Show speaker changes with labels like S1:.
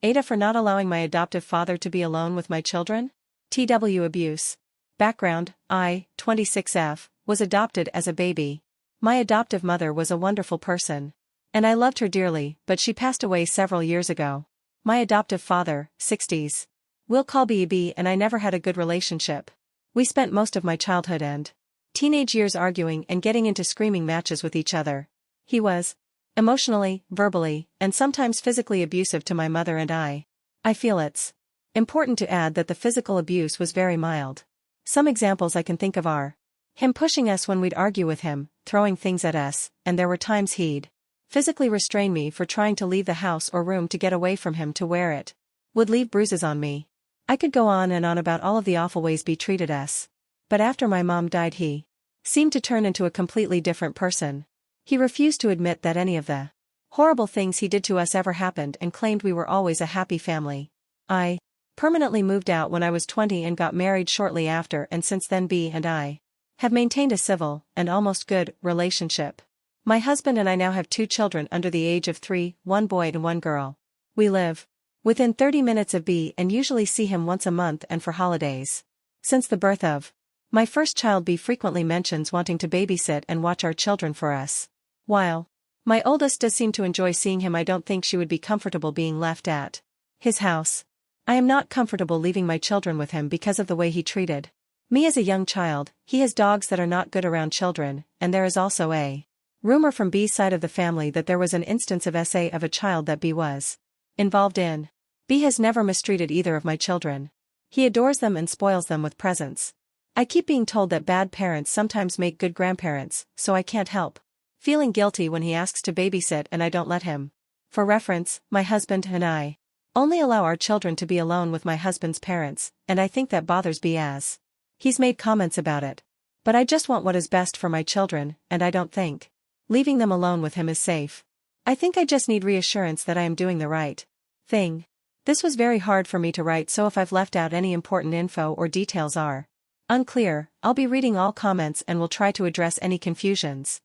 S1: AITAH for not allowing my adoptive father to be alone with my children? TW abuse. Background, I, 26F, was adopted as a baby. My adoptive mother was a wonderful person. And I loved her dearly, but she passed away several years ago. My adoptive father, 60s. We'll call B and I never had a good relationship. We spent most of my childhood and teenage years arguing and getting into screaming matches with each other. He was emotionally, verbally, and sometimes physically abusive to my mother and I. I feel it's important to add that the physical abuse was very mild. Some examples I can think of are him pushing us when we'd argue with him, throwing things at us, and there were times he'd physically restrain me for trying to leave the house or room to get away from him to wear it. Would leave bruises on me. I could go on and on about all of the awful ways B treated us. But after my mom died he seemed to turn into a completely different person. He refused to admit that any of the horrible things he did to us ever happened and claimed we were always a happy family. I permanently moved out when I was 20 and got married shortly after, and since then B and I have maintained a civil, and almost good, relationship. My husband and I now have 2 children under the age of 3, 1 boy and 1 girl. We live within 30 minutes of B and usually see him once a month and for holidays. Since the birth of my first child, B frequently mentions wanting to babysit and watch our children for us. While my oldest does seem to enjoy seeing him, I don't think she would be comfortable being left at his house. I am not comfortable leaving my children with him because of the way he treated me as a young child. He has dogs that are not good around children, and there is also a rumor from B's side of the family that there was an instance of SA of a child that B was involved in. B has never mistreated either of my children. He adores them and spoils them with presents. I keep being told that bad parents sometimes make good grandparents, so I can't help feeling guilty when he asks to babysit and I don't let him. For reference, my husband and I only allow our children to be alone with my husband's parents, and I think that bothers B as he's made comments about it. But I just want what is best for my children, and I don't think leaving them alone with him is safe. I think I just need reassurance that I am doing the right thing. This was very hard for me to write, so if I've left out any important info or details are unclear, I'll be reading all comments and will try to address any confusions.